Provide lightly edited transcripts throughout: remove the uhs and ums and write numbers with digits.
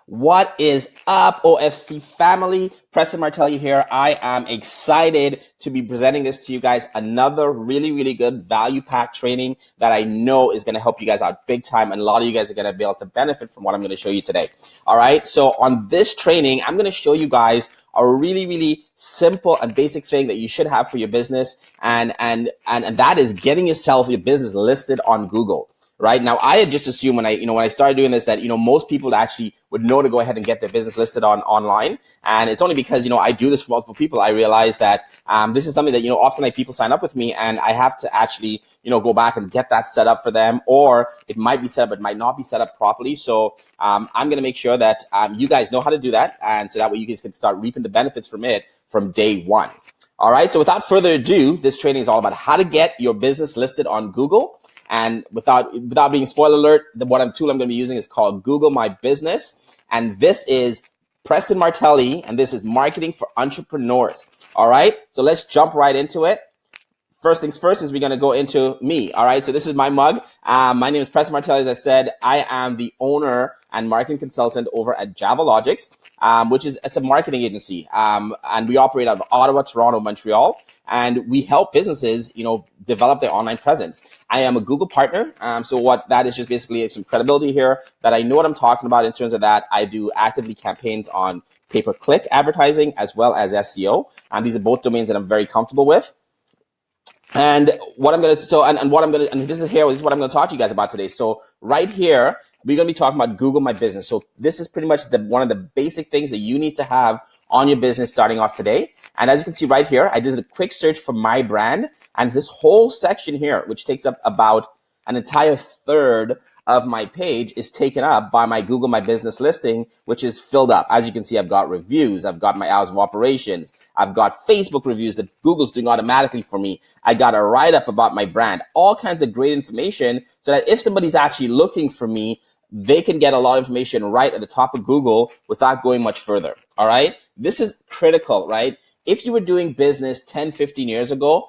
What is up, OFC family? Preston Martelli here. I am excited to be presenting this to you guys. Another really good value-packed training that I know is going to help you guys out big time. And a lot of you guys are going to be able to benefit from what I'm going to show you today. All right. So on this training, I'm going to show you guys a really simple and basic thing that you should have for your business. And that is getting your business listed on Google. Right now, I had just assumed when I started doing this that most people actually would know to go ahead and get their business listed online, and it's only because I do this for multiple people. I realize that this is something that often people sign up with me, and I have to actually go back and get that set up for them, or it might be set up, but it might not be set up properly. So I'm going to make sure that you guys know how to do that, and so that way you guys can start reaping the benefits from it from day one. All right. So without further ado, this training is all about how to get your business listed on Google. And without being spoiler alert, the tool I'm going to be using is called Google My Business. And this is Preston Martelli, and this is marketing for entrepreneurs. All right. So let's jump right into it. First things first is we're going to go into me. All right. So this is my mug. My name is Preston Martelli. As I said, I am the owner and marketing consultant over at Javalogics, it's a marketing agency. And we operate out of Ottawa, Toronto, Montreal, and we help businesses, develop their online presence. I am a Google partner. So what that is just basically some credibility here that I know what I'm talking about in terms of that. I do actively campaigns on pay-per-click advertising as well as SEO. And these are both domains that I'm very comfortable with. And this is what I'm going to talk to you guys about today. So right here, we're going to be talking about Google My Business. So this is pretty much one of the basic things that you need to have on your business starting off today. And as you can see right here, I did a quick search for my brand, and this whole section here, which takes up about an entire third of my page, is taken up by my Google My Business listing, which is filled up. As you can see, I've got reviews, I've got my hours of operations, I've got Facebook reviews that Google's doing automatically for me. I got a write-up about my brand, all kinds of great information so that if somebody's actually looking for me, they can get a lot of information right at the top of Google without going much further. All right. This is critical, right? If you were doing business 10, 15 years ago,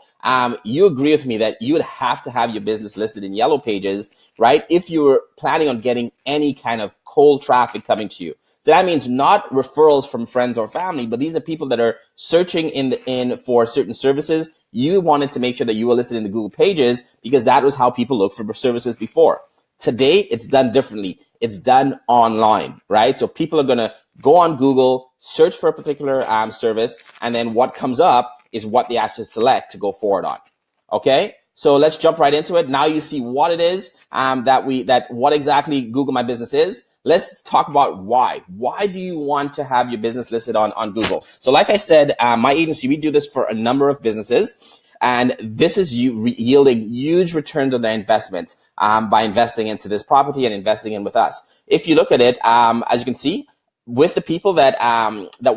you agree with me that you would have to have your business listed in Yellow Pages, right? If you were planning on getting any kind of cold traffic coming to you. So that means not referrals from friends or family, but these are people that are searching in for certain services. You wanted to make sure that you were listed in the Google Pages because that was how people looked for services before. Today, it's done differently. It's done online, right? So people are going to go on Google, search for a particular service, and then what comes up is what they actually select to go forward on. Okay? So let's jump right into it. Now you see what it is what exactly Google My Business is. Let's talk about why. Why do you want to have your business listed on Google? So like I said, my agency, we do this for a number of businesses. And this is yielding huge returns on their investments by investing into this property and investing in with us. If you look at it, as you can see, with the people that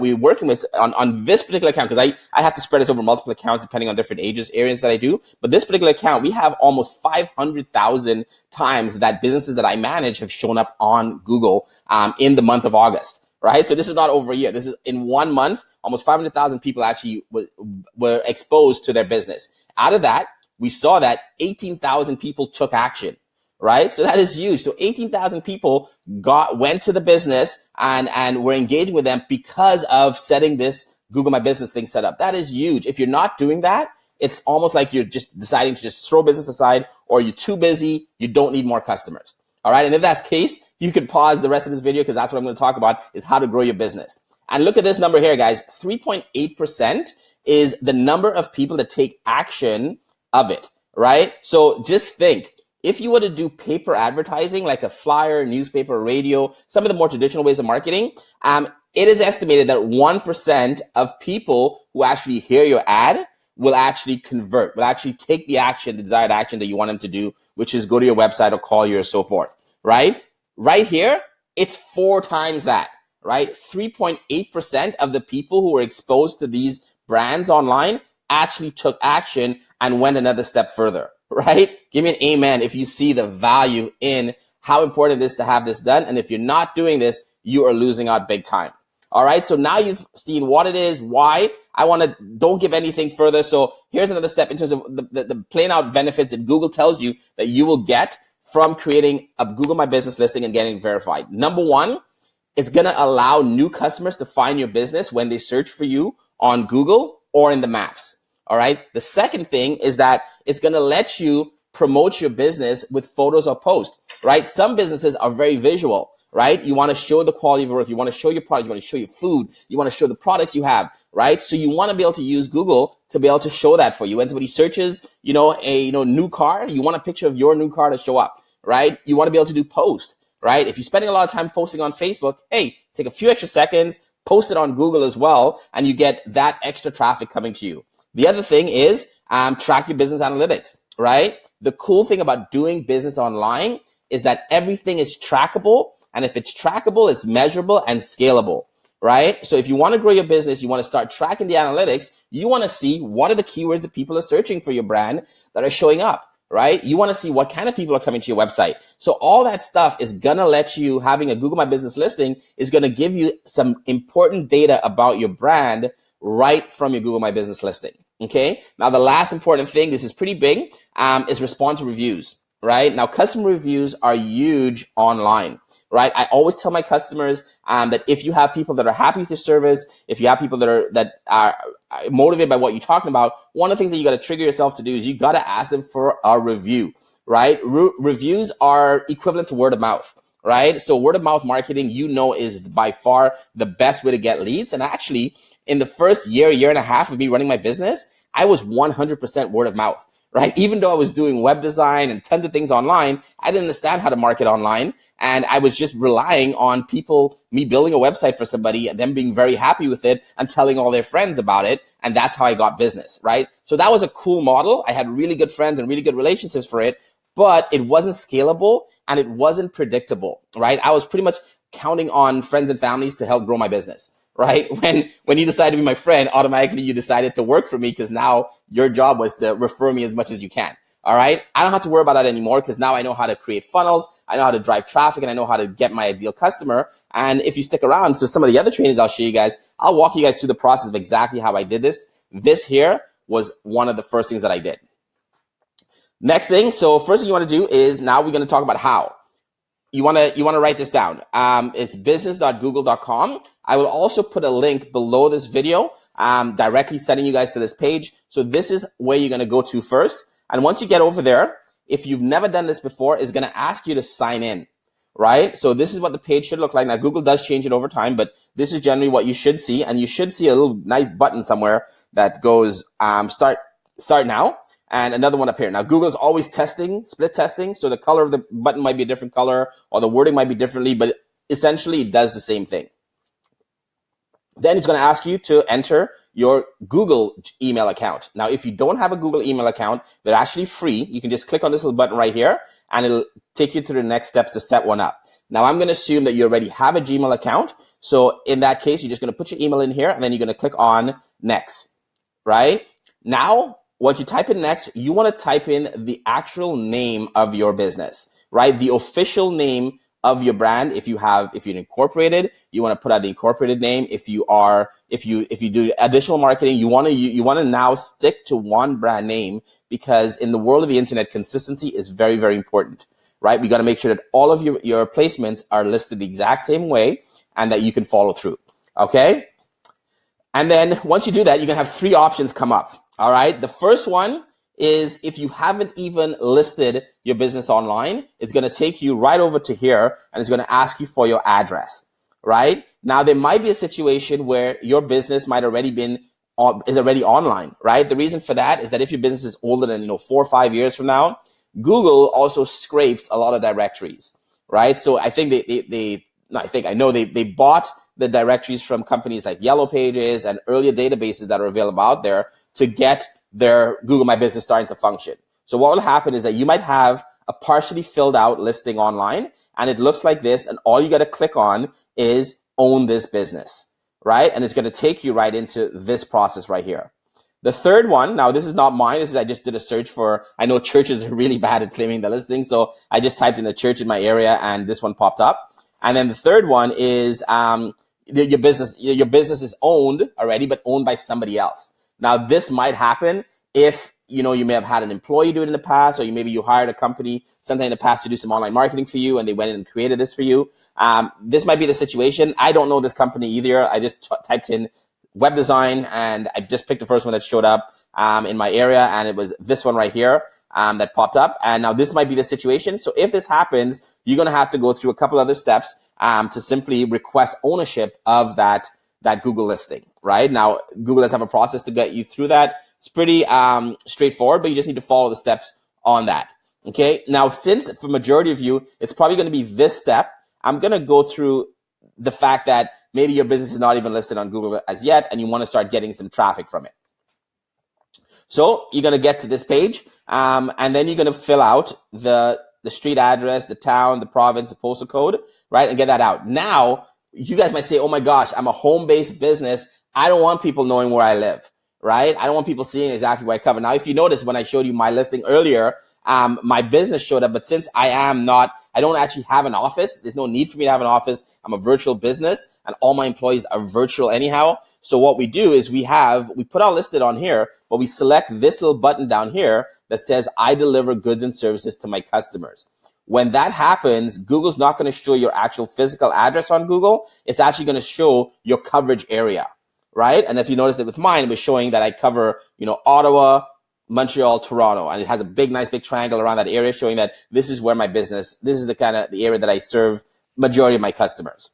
we're working with on this particular account, because I have to spread this over multiple accounts depending on different areas that I do. But this particular account, we have almost 500,000 times that businesses that I manage have shown up on Google in the month of August. Right. So this is not over a year. This is in 1 month, almost 500,000 people actually were exposed to their business. Out of that, we saw that 18,000 people took action. Right. So that is huge. So 18,000 people went to the business and were engaging with them because of setting this Google My Business thing set up. That is huge. If you're not doing that, it's almost like you're just deciding to just throw business aside, or you're too busy. You don't need more customers. All right. And if that's the case, you can pause the rest of this video because that's what I'm going to talk about is how to grow your business. And look at this number here, guys. 3.8% is the number of people that take action of it, right? So just think, if you were to do paper advertising like a flyer, newspaper, radio, some of the more traditional ways of marketing, it is estimated that 1% of people who actually hear your ad will actually convert, will actually take the action, the desired action that you want them to do, which is go to your website or call you or so forth, right? Right here, it's 4 times that, right? 3.8% of the people who were exposed to these brands online actually took action and went another step further, right? Give me an amen if you see the value in how important it is to have this done. And if you're not doing this, you are losing out big time. All right. So now you've seen what it is, why. Don't give anything further. So here's another step in terms of the plain out benefits that Google tells you that you will get from creating a Google My Business listing and getting verified. Number one, It's going to allow new customers to find your business when they search for you on Google or in the maps. All right. The second thing is that it's going to let you promote your business with photos or posts, right? Some businesses are very visual, right? You want to show the quality of your work. You want to show your product. You want to show your food. You want to show the products you have, right? So you want to be able to use Google to be able to show that for you. When somebody searches, a new car, you want a picture of your new car to show up, right? You want to be able to do post, right? If you're spending a lot of time posting on Facebook, hey, take a few extra seconds, post it on Google as well, and you get that extra traffic coming to you. The other thing is track your business analytics, right? The cool thing about doing business online is that everything is trackable. And if it's trackable, it's measurable and scalable, right? So if you want to grow your business, you want to start tracking the analytics, you want to see what are the keywords that people are searching for your brand that are showing up, right? You want to see what kind of people are coming to your website. So all that stuff is going to let you, having a Google My Business listing is going to give you some important data about your brand right from your Google My Business listing. Okay. Now, the last important thing, this is pretty big, is respond to reviews, right? Now, customer reviews are huge online, right? I always tell my customers that if you have people that are happy with your service, if you have people that are motivated by what you're talking about, one of the things that you got to trigger yourself to do is you got to ask them for a review, right? Reviews are equivalent to word of mouth. Right? So word of mouth marketing, is by far the best way to get leads. And actually, in the first year and a half of me running my business, I was 100% word of mouth, right? Even though I was doing web design and tons of things online, I didn't understand how to market online. And I was just relying on people, me building a website for somebody and them being very happy with it and telling all their friends about it. And that's how I got business, right? So that was a cool model. I had really good friends and really good relationships for it, but it wasn't scalable and it wasn't predictable, right? I was pretty much counting on friends and families to help grow my business, right? When you decided to be my friend, automatically you decided to work for me because now your job was to refer me as much as you can. All right. I don't have to worry about that anymore because now I know how to create funnels. I know how to drive traffic and I know how to get my ideal customer. And if you stick around, so some of the other trainings I'll show you guys, I'll walk you guys through the process of exactly how I did this. This here was one of the first things that I did. Next thing. So first thing you want to do is now we're going to talk about how. You want to write this down. It's business.google.com. I will also put a link below this video, directly sending you guys to this page. So this is where you're going to go to first. And once you get over there, if you've never done this before, it's going to ask you to sign in, right? So this is what the page should look like. Now, Google does change it over time, but this is generally what you should see. And you should see a little nice button somewhere that goes start now. And another one up here. Now, Google's always testing, split testing. So the color of the button might be a different color or the wording might be differently, but essentially it does the same thing. Then it's going to ask you to enter your Google email account. Now, if you don't have a Google email account, they're actually free. You can just click on this little button right here and it'll take you to the next steps to set one up. Now, I'm going to assume that you already have a Gmail account. So in that case, you're just going to put your email in here and then you're going to click on next, right? Now, once you type in next, you want to type in the actual name of your business, right? The official name of your brand. If you're incorporated, you want to put out the incorporated name. If you do additional marketing, you want to now stick to one brand name because in the world of the internet, consistency is very, very important, right? We got to make sure that all of your placements are listed the exact same way and that you can follow through. Okay. And then once you do that, you're going to have three options come up. All right. The first one is if you haven't even listed your business online, it's going to take you right over to here and it's going to ask you for your address, right? Now, there might be a situation where your business might is already online, right? The reason for that is that if your business is older than, 4 or 5 years from now, Google also scrapes a lot of directories, right? So I think they bought the directories from companies like Yellow Pages and earlier databases that are available out there to get their Google My Business starting to function. So what will happen is that you might have a partially filled out listing online and it looks like this and all you got to click on is own this business, right? And it's going to take you right into this process right here. The third one, now this is not mine. I just did a search I know churches are really bad at claiming the listing. So I just typed in a church in my area and this one popped up. And then the third one is your business is owned already, but owned by somebody else. Now, this might happen if you may have had an employee do it in the past, or maybe you hired a company sometime in the past to do some online marketing for you, and they went in and created this for you. This might be the situation. I don't know this company either. I just typed in web design, and I just picked the first one that showed up in my area, and it was this one right here that popped up. And now this might be the situation. So if this happens, you're going to have to go through a couple other steps to simply request ownership of that Google listing, right? Now, Google does have a process to get you through that. It's pretty straightforward, but you just need to follow the steps on that. Okay. Now, since for majority of you, it's probably going to be this step, I'm going to go through the fact that maybe your business is not even listed on Google as yet, and you want to start getting some traffic from it. So you're going to get to this page, and then you're going to fill out the street address, the town, the province, the postal code, right? And get that out. Now, you guys might say, oh my gosh, I'm a home-based business. I don't want people knowing where I live, right? I don't want people seeing exactly where I cover. Now, if you notice when I showed you my listing earlier, my business showed up, but since I don't actually have an office. There's no need for me to have an office. I'm a virtual business, and all my employees are virtual anyhow. So what we do is we put our listed on here, but we select this little button down here that says, I deliver goods and services to my customers. When that happens, Google's not going to show your actual physical address on Google. It's actually going to show your coverage area, right? And if you notice that with mine, it was showing that I cover, Ottawa, Montreal, Toronto, and it has a nice big triangle around that area showing that this is where this is the area that I serve majority of my customers.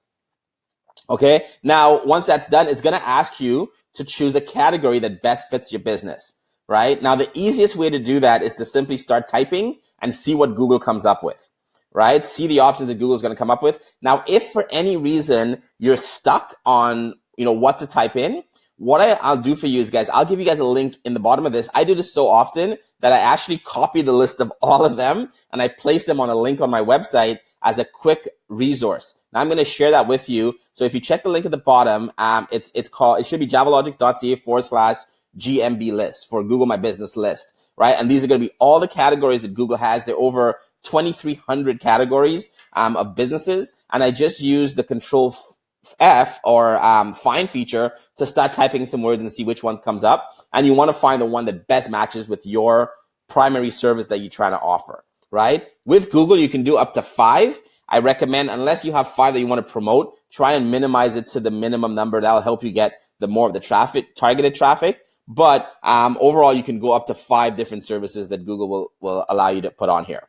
Okay. Now, once that's done, it's going to ask you to choose a category that best fits your business, right? Now, the easiest way to do that is to simply start typing and see what Google comes up with, right? See the options that Google is going to come up with. Now, if for any reason you're stuck on, what to type in, what I'll do for you is, guys, I'll give you guys a link in the bottom of this. I do this so often that I actually copy the list of all of them and I place them on a link on my website as a quick resource. Now I'm going to share that with you. So if you check the link at the bottom, it should be javalogics.ca/GMB list for Google My Business list, right? And these are going to be all the categories that Google has. They're over 2,300 categories of businesses. And I just use the Control F or find feature to start typing some words and see which one comes up. And you want to find the one that best matches with your primary service that you're trying to offer, right? With Google, you can do up to 5. I recommend, unless you have 5 that you want to promote, try and minimize it to the minimum number. That'll help you get the more of the traffic, targeted traffic. But overall, you can go up to 5 different services that Google will allow you to put on here.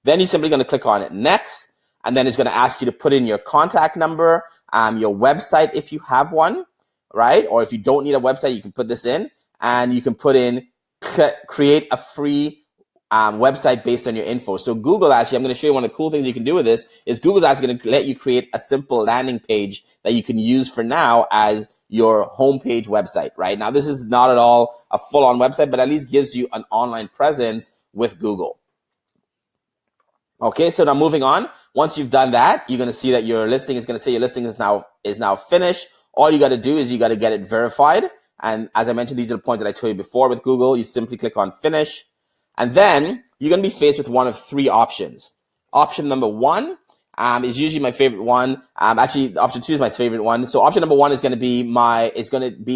Then you're simply going to click on it next. And then it's going to ask you to put in your contact number, your website if you have one, right? Or if you don't need a website, you can put this in, and you can put in create a free website based on your info. So Google, actually, I'm going to show you one of the cool things you can do with this is Google's actually going to let you create a simple landing page that you can use for now as your homepage website, right? Now, this is not at all a full-on website, but at least gives you an online presence with Google. Okay, so now moving on. Once you've done that, you're going to see that your listing is going to say your listing is now finished. All you got to do is you got to get it verified. And as I mentioned, these are the points that I told you before with Google. You simply click on finish. And then you're going to be faced with one of 3 options. Option number 1 is usually my favorite one. Actually, option 2 is my favorite one. So option number 1 is going to be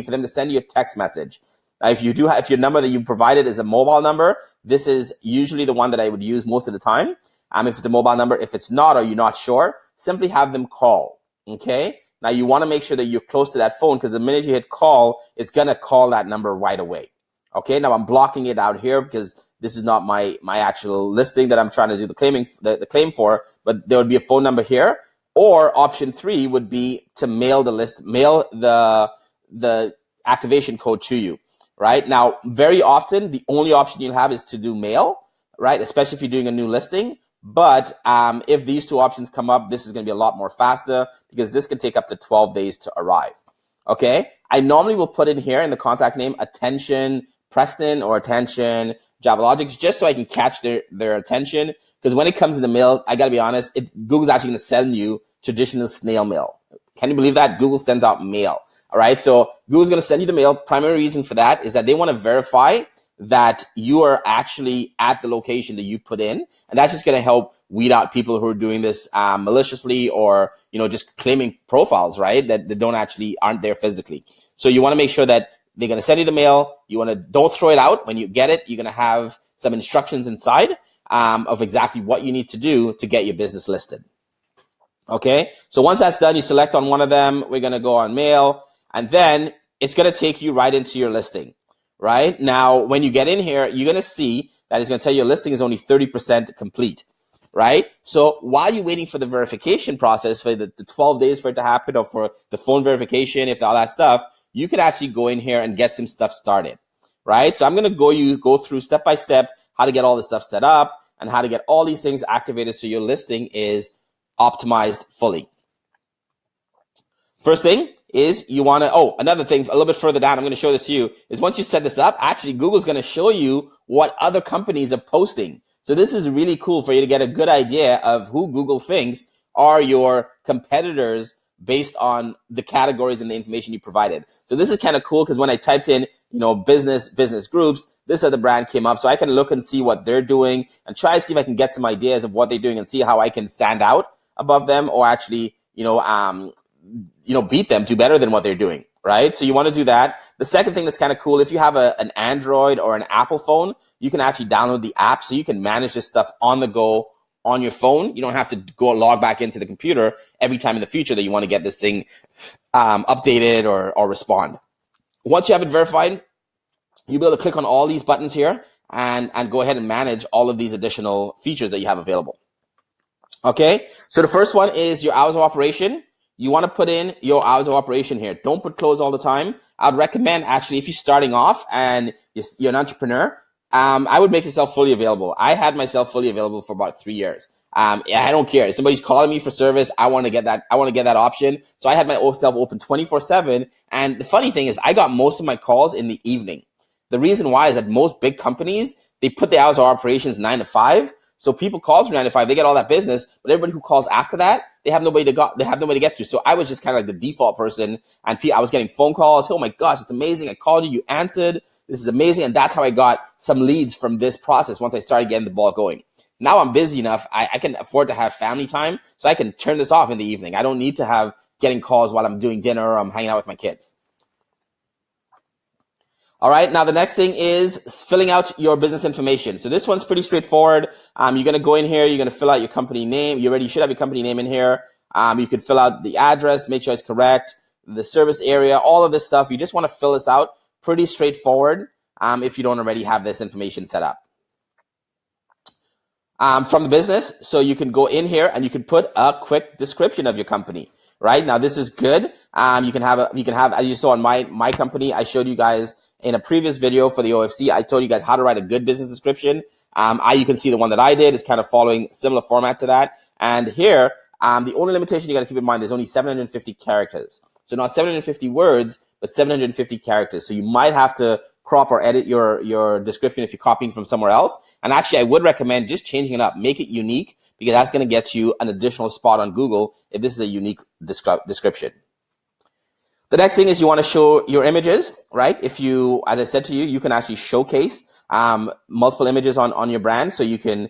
for them to send you a text message. If your number that you provided is a mobile number, this is usually the one that I would use most of the time. If it's a mobile number, if it's not or you're not sure, simply have them call. Okay. Now you want to make sure that you're close to that phone because the minute you hit call, it's going to call that number right away. Okay. Now I'm blocking it out here because this is not my actual listing that I'm trying to do the claim for, but there would be a phone number here. Or option 3 would be to mail the activation code to you, right? Now, very often, the only option you'll have is to do mail, right? Especially if you're doing a new listing. But if these 2 options come up, this is going to be a lot more faster because this can take up to 12 days to arrive. Okay. I normally will put in here in the contact name, attention Preston or attention Javalogics, just so I can catch their attention. Because when it comes in the mail, I got to be honest, Google's actually going to send you traditional snail mail. Can you believe that? Google sends out mail. All right. So Google's going to send you the mail. Primary reason for that is that they want to verify that you are actually at the location that you put in. And that's just going to help weed out people who are doing this maliciously or, just claiming profiles, right? That aren't there physically. So you want to make sure that They're going to send you the mail. Don't throw it out. When you get it, you're going to have some instructions inside of exactly what you need to do to get your business listed. Okay, so once that's done, you select on one of them. We're going to go on mail, and then it's going to take you right into your listing. Right now, when you get in here, you're going to see that it's going to tell you your listing is only 30% complete. Right? So while you're waiting for the verification process, for the 12 days for it to happen, or for the phone verification, if all that stuff, you could actually go in here and get some stuff started. Right? So I'm going to go through step by step how to get all this stuff set up and how to get all these things activated so your listing is optimized fully. First thing is you want to, another thing a little bit further down, I'm going to show this to you, is once you set this up, actually Google's going to show you what other companies are posting. So this is really cool for you to get a good idea of who Google thinks are your competitors based on the categories and the information you provided. So this is kind of cool because when I typed in, business groups, this other brand came up. So I can look and see what they're doing and try to see if I can get some ideas of what they're doing and see how I can stand out above them or actually, beat them, do better than what they're doing, right? So you want to do that. The second thing that's kind of cool, if you have an Android or an Apple phone, you can actually download the app so you can manage this stuff on the go on your phone. You don't have to go log back into the computer every time in the future that you want to get this thing updated or respond. Once you have it verified, you'll be able to click on all these buttons here and go ahead and manage all of these additional features that you have available. Okay, so the first one is your hours of operation. You want to put in your hours of operation here. Don't put close all the time. I'd recommend actually if you're starting off and you're an entrepreneur, I would make yourself fully available. I had myself fully available for about 3 years. I don't care. If somebody's calling me for service, I want to get that option. So I had myself open 24/7. And the funny thing is I got most of my calls in the evening. The reason why is that most big companies, they put the hours of operations 9 to 5. So people call from 9 to 5, they get all that business, but everybody who calls after that, they have nobody to get through. So I was just kind of like the default person, and I was getting phone calls. Oh my gosh, it's amazing! I called you, you answered. This is amazing, and that's how I got some leads from this process. Once I started getting the ball going, now I'm busy enough. I can afford to have family time, so I can turn this off in the evening. I don't need to have getting calls while I'm doing dinner or I'm hanging out with my kids. All right. Now, the next thing is filling out your business information. So this one's pretty straightforward. You're going to go in here. You're going to fill out your company name. You should have your company name in here. You could fill out the address, make sure it's correct, the service area, all of this stuff. You just want to fill this out. Pretty straightforward if you don't already have this information set up. From the business, so you can go in here and you can put a quick description of your company. Right now, this is good. You can have as you saw in my company. I showed you guys in a previous video for the OFC. I told you guys how to write a good business description. You can see the one that I did is kind of following similar format to that. And here, the only limitation you got to keep in mind, there's only 750 characters. So not 750 words, but 750 characters. So you might have to crop or edit your description if you're copying from somewhere else. And actually, I would recommend just changing it up, make it unique, because that's going to get you an additional spot on Google if this is a unique description. The next thing is you want to show your images, right? If you, as I said to you, you can actually showcase multiple images on your brand. So you can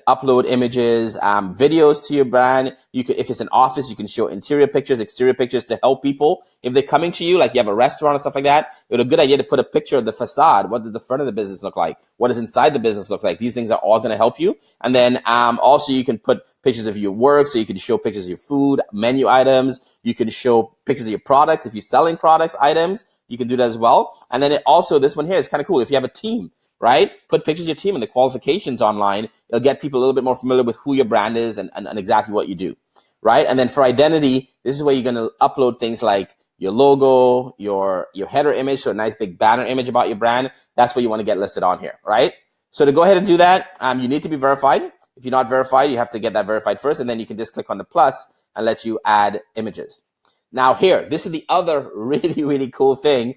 upload images, videos to your brand. You can, if it's an office, you can show interior pictures, exterior pictures to help people. If they're coming to you, like you have a restaurant and stuff like that, it's a good idea to put a picture of the facade. What does the front of the business look like? What does inside the business look like? These things are all going to help you. And then also you can put pictures of your work. So you can show pictures of your food, menu items. You can show pictures of your products. If you're selling products, items, you can do that as well. And then this one here is kind of cool. If you have a team, right? Put pictures of your team and the qualifications online. It'll get people a little bit more familiar with who your brand is and exactly what you do, right? And then for identity, this is where you're going to upload things like your logo, your header image, so a nice big banner image about your brand. That's what you want to get listed on here, right? So to go ahead and do that, you need to be verified. If you're not verified, you have to get that verified first, and then you can just click on the plus and let you add images. Now here, this is the other really, really cool thing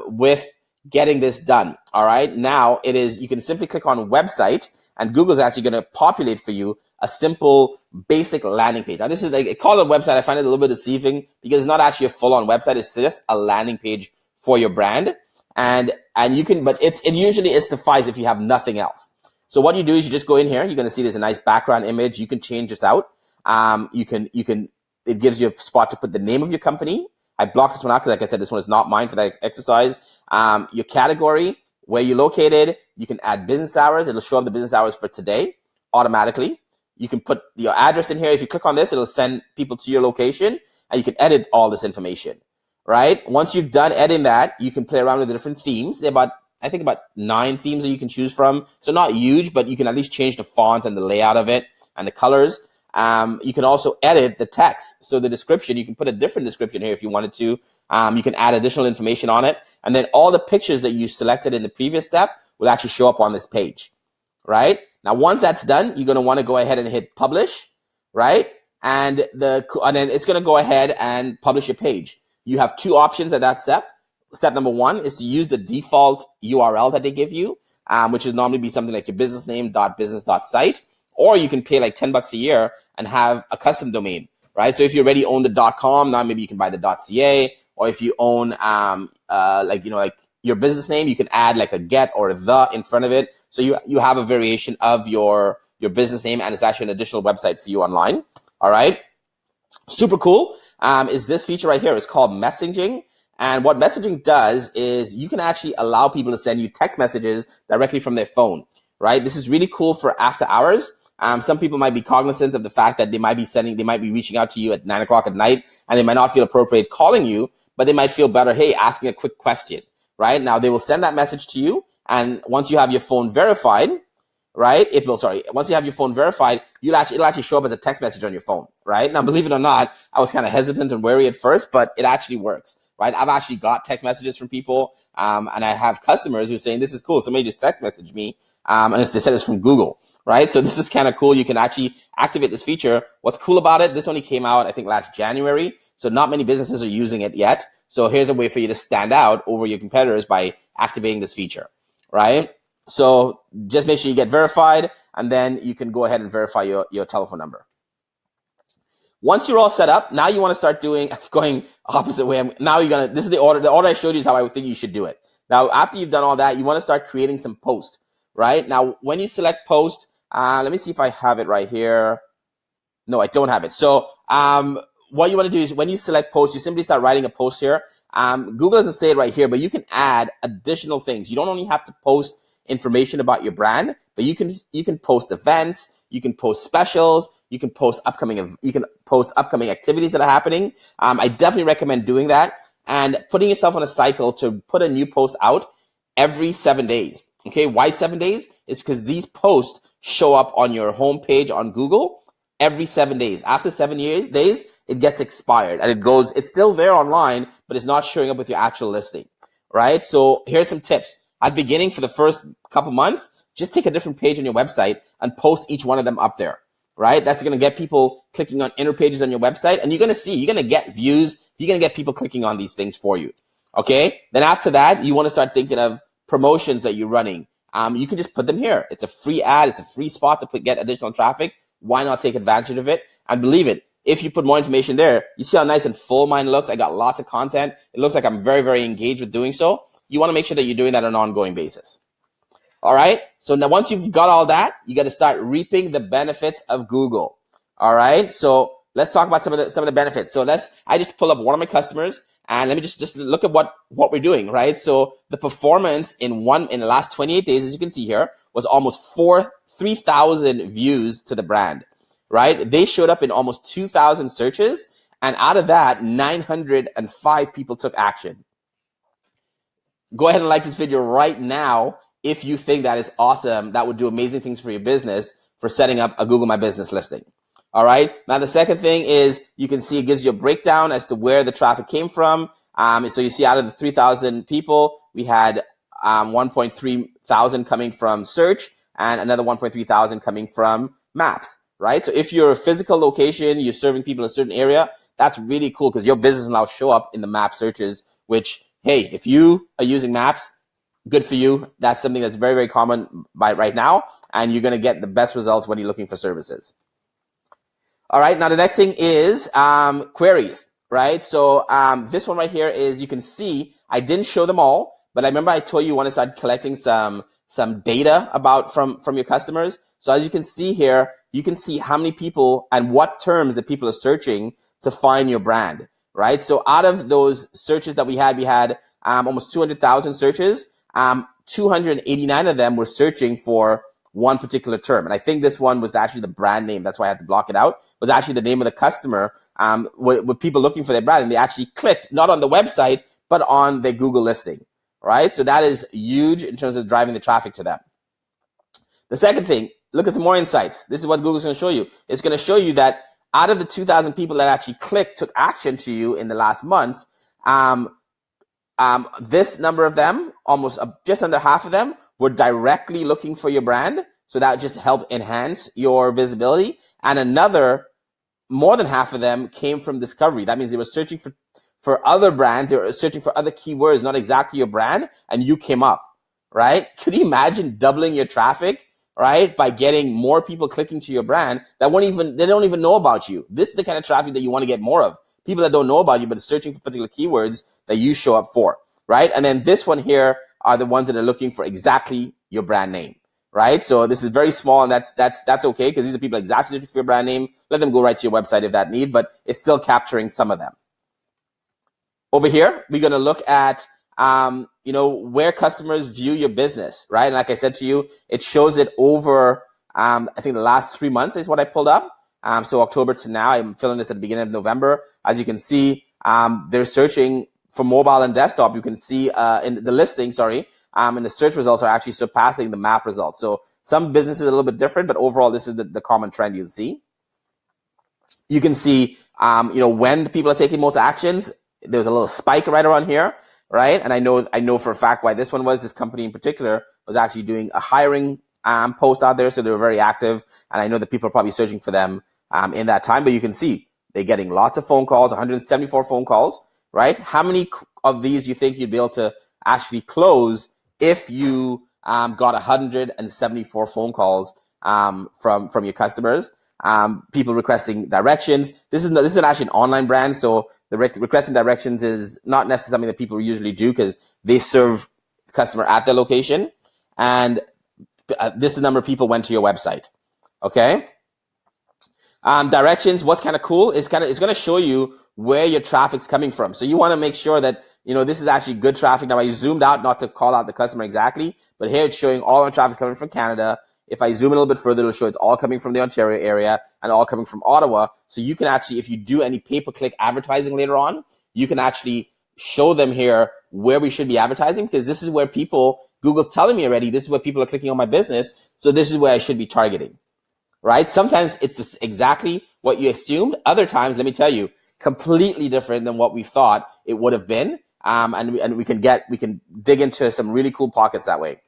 with getting this done. All right. Now you can simply click on website and Google's actually going to populate for you a simple basic landing page. Now this is like, call it a website. I find it a little bit deceiving because it's not actually a full on website. It's just a landing page for your brand. And you can, but it usually is suffice if you have nothing else. So what you do is you just go in here. You're going to see there's a nice background image. You can change this out. It gives you a spot to put the name of your company, I blocked this one out because, like I said, this one is not mine for that exercise. Your category, where you're located, you can add business hours. It'll show up the business hours for today automatically. You can put your address in here. If you click on this, it'll send people to your location, and you can edit all this information, right? Once you've done editing that, you can play around with the different themes. There are I think about 9 themes that you can choose from. So not huge, but you can at least change the font and the layout of it and the colors. You can also edit the text. So the description, you can put a different description here if you wanted to. You can add additional information on it. And then all the pictures that you selected in the previous step will actually show up on this page, right? Now, once that's done, you're going to want to go ahead and hit publish, right? And then it's going to go ahead and publish your page. You have 2 options at that step. Step number 1 is to use the default URL that they give you, which would normally be something like your business name.business.site, or you can pay like $10 a year and have a custom domain, right? So if you already own the .com, now maybe you can buy the .ca, or if you own like your business name, you can add like a get or a the in front of it. So you have a variation of your business name, and it's actually an additional website for you online. All right. Super cool. Is this feature right here. It's called messaging. And what messaging does is you can actually allow people to send you text messages directly from their phone, right? This is really cool for after hours. Some people might be cognizant of the fact that they might be reaching out to you at 9 o'clock at night, and they might not feel appropriate calling you, but they might feel better, hey, asking a quick question, right? Now they will send that message to you. And once you have your phone verified, right? Once you have your phone verified, it'll actually show up as a text message on your phone, right? Now, believe it or not, I was kind of hesitant and wary at first, but it actually works, right? I've actually got text messages from people, and I have customers who are saying, this is cool. Somebody just text messaged me, and they said it's from Google, right? So this is kind of cool. You can actually activate this feature. What's cool about it, this only came out, I think, last January. So not many businesses are using it yet. So here's a way for you to stand out over your competitors by activating this feature, right? So just make sure you get verified, and then you can go ahead and verify your telephone number. Once you're all set up, now you want to start going opposite way. This is the order. The order I showed you is how I think you should do it. Now, after you've done all that, you want to start creating some posts, right? Now, when you select post, let me see if I have it right here. No, I don't have it. So, what you want to do is when you select post, you simply start writing a post here. Google doesn't say it right here, but you can add additional things. You don't only have to post information about your brand, but you can post events, you can post specials, you can post upcoming activities that are happening. I definitely recommend doing that and putting yourself on a cycle to put a new post out every 7 days. Okay, why 7 days? It's because these posts show up on your homepage on Google every 7 days. After 7 days, it gets expired and it's still there online, but it's not showing up with your actual listing, right? So here's some tips. At the beginning, for the first couple months, just take a different page on your website and post each one of them up there, right? That's going to get people clicking on inner pages on your website, and you're going to get views. You're going to get people clicking on these things for you, okay? Then after that, you want to start thinking of promotions that you're running. You can just put them here. It's a free ad. It's a free spot to get additional traffic. Why not take advantage of it? And believe it, if you put more information there, you see how nice and full mine looks. I got lots of content. It looks like I'm very, very engaged with doing so. You want to make sure that you're doing that on an ongoing basis. All right. So now once you've got all that, you got to start reaping the benefits of Google. All right. So let's talk about some of the benefits. So I just pull up one of my customers and let me just look at what we're doing. Right. So the performance in the last 28 days, as you can see here, was almost 3,000 views to the brand. Right. They showed up in almost 2,000 searches. And out of that, 905 people took action. Go ahead and like this video right now if you think that is awesome. That would do amazing things for your business for setting up a Google My Business listing. All right. Now, the second thing is you can see it gives you a breakdown as to where the traffic came from. So you see out of the 3,000 people, we had 1.3 thousand coming from search and another 1.3 thousand coming from maps. Right. So if you're a physical location, you're serving people in a certain area, that's really cool because your business will now show up in the map searches, which, hey, if you are using maps, good for you. That's something that's very, very common right now, and you're going to get the best results when you're looking for services. All right, now the next thing is queries, right? So this one right here is, you can see, I didn't show them all, but I remember I told you want to start collecting some data from your customers. So as you can see here, you can see how many people and what terms that people are searching to find your brand. right? So out of those searches that we had almost 200,000 searches. 289 of them were searching for one particular term. And I think this one was actually the brand name. That's why I had to block it out. It was actually the name of the customer with people looking for their brand. And they actually clicked not on the website, but on their Google listing, right? So that is huge in terms of driving the traffic to them. The second thing, look at some more insights. This is what Google's going to show you. It's going to show you that out of the 2,000 people that actually took action to you in the last month, this number of them, almost just under half of them, were directly looking for your brand. So that just helped enhance your visibility. And another, more than half of them came from discovery. That means they were searching for other brands. They were searching for other keywords, not exactly your brand, and you came up, right? Could you imagine doubling your traffic, right, by getting more people clicking to your brand that they don't even know about you? This is the kind of traffic that you want to get more of. People that don't know about you, but searching for particular keywords that you show up for, right? And then this one here are the ones that are looking for exactly your brand name, right? So this is very small, and that's okay, because these are people exactly looking for your brand name. Let them go right to your website if that need, but it's still capturing some of them. Over here, we're going to look at, where customers view your business, right? And like I said to you, it shows it over, I think the last 3 months is what I pulled up. So October to now, I'm filling this at the beginning of November. As you can see, they're searching for mobile and desktop. You can see in the listing, and the search results are actually surpassing the map results. So some businesses are a little bit different, but overall, this is the common trend you'll see. You can see, when people are taking most actions. There's a little spike right around here, right? And I know for a fact why this one was. This company in particular was actually doing a hiring post out there, so they were very active. And I know that people are probably searching for them in that time. But you can see they're getting lots of phone calls, 174 phone calls, right? How many of these do you think you'd be able to actually close if you got 174 phone calls from your customers? People requesting directions. This is actually an online brand, so the requesting directions is not necessarily something that people usually do because they serve the customer at their location. And this is the number of people went to your website. Okay. Directions. What's kind of cool is it's going to show you where your traffic's coming from. So you want to make sure that, this is actually good traffic. Now I zoomed out not to call out the customer exactly, but here it's showing all our traffic's coming from Canada. If I zoom in a little bit further, it'll show it's all coming from the Ontario area and all coming from Ottawa. So you can actually, if you do any pay-per-click advertising later on, you can actually show them here where we should be advertising, because this is where Google's telling me already, this is where people are clicking on my business. So this is where I should be targeting, right? Sometimes it's exactly what you assumed. Other times, let me tell you, completely different than what we thought it would have been. And we can dig into some really cool pockets that way.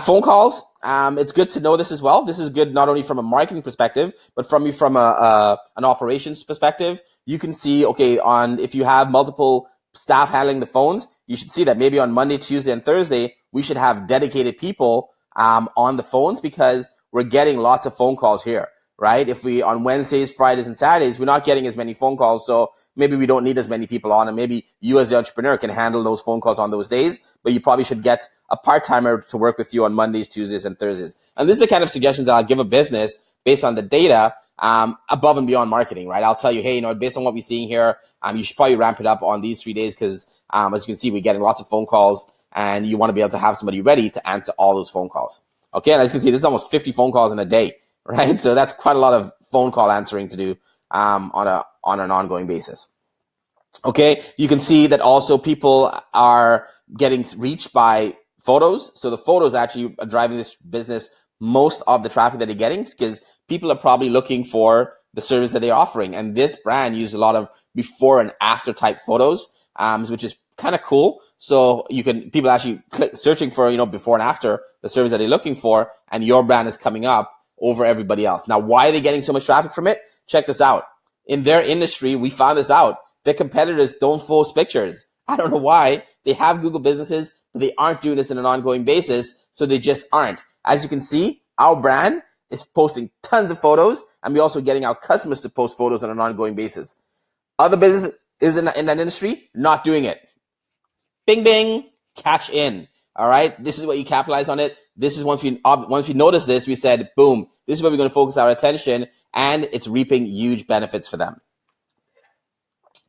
Phone calls. It's good to know this as well. This is good not only from a marketing perspective, but from an operations perspective. You can see, if you have multiple staff handling the phones, you should see that maybe on Monday, Tuesday, and Thursday, we should have dedicated people on the phones, because we're getting lots of phone calls here, right? If we on Wednesdays, Fridays, and Saturdays, we're not getting as many phone calls, so maybe we don't need as many people on, and maybe you as the entrepreneur can handle those phone calls on those days, but you probably should get a part-timer to work with you on Mondays, Tuesdays, and Thursdays. And this is the kind of suggestions that I'll give a business based on the data, above and beyond marketing, right? I'll tell you, hey, based on what we're seeing here, you should probably ramp it up on these 3 days, because as you can see, we're getting lots of phone calls, and you want to be able to have somebody ready to answer all those phone calls. Okay, and as you can see, this is almost 50 phone calls in a day, right? So that's quite a lot of phone call answering to do on an ongoing basis. Okay, you can see that also people are getting reached by photos. So the photos actually are driving this business most of the traffic that they're getting, because people are probably looking for the service that they're offering. And this brand uses a lot of before and after type photos, which is kind of cool. So people actually searching for, before and after the service that they're looking for, and your brand is coming up over everybody else. Now, why are they getting so much traffic from it? Check this out. In their industry, we found this out. Their competitors don't post pictures. I don't know why. They have Google businesses, but they aren't doing this on an ongoing basis, so they just aren't. As you can see, our brand is posting tons of photos, and we're also getting our customers to post photos on an ongoing basis. Other businesses in that industry, not doing it. Bing, bing, cash in. All right, this is what you capitalize on it. This is once we noticed this, we said, boom, this is where we're going to focus our attention, and it's reaping huge benefits for them.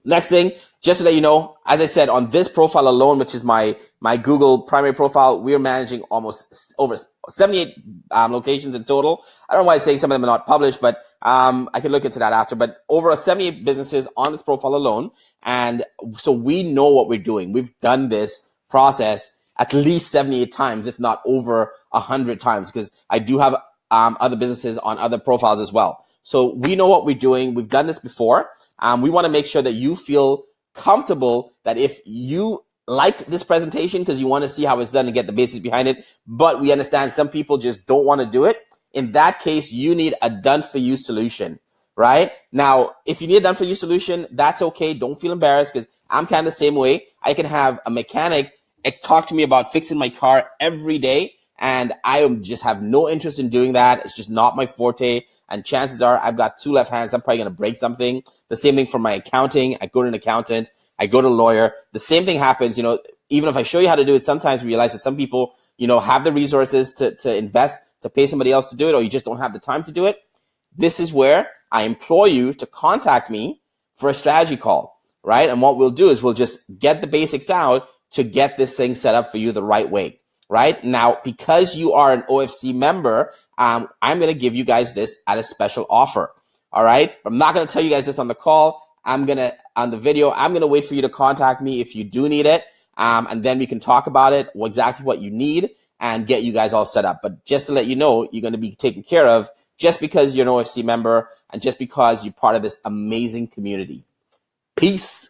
Next thing, just to let you know, as I said, on this profile alone, which is my Google primary profile, we're managing almost over 78 locations in total. I don't know why I'm saying some of them are not published, but I can look into that after. But over 78 businesses on this profile alone. And so we know what we're doing. We've done this process at least 78 times, if not over 100 times, because I do have other businesses on other profiles as well. So we know what we're doing. We've done this before. We want to make sure that you feel comfortable that if you like this presentation because you want to see how it's done and get the basics behind it, but we understand some people just don't want to do it. In that case, you need a done-for-you solution, right? Now, if you need a done-for-you solution, that's okay. Don't feel embarrassed because I'm kind of the same way. I can have a mechanic talk to me about fixing my car every day, and I just have no interest in doing that. It's just not my forte. And chances are I've got two left hands. I'm probably going to break something. The same thing for my accounting. I go to an accountant. I go to a lawyer. The same thing happens, even if I show you how to do it, sometimes we realize that some people, have the resources to invest, to pay somebody else to do it, or you just don't have the time to do it. This is where I implore you to contact me for a strategy call, right? And what we'll do is we'll just get the basics out to get this thing set up for you the right way. Right now, because you are an OFC member, I'm going to give you guys this at a special offer. All right. I'm not going to tell you guys this on the call. On the video, I'm going to wait for you to contact me if you do need it. And then we can talk about it, exactly what you need, and get you guys all set up. But just to let you know, you're going to be taken care of just because you're an OFC member and just because you're part of this amazing community. Peace.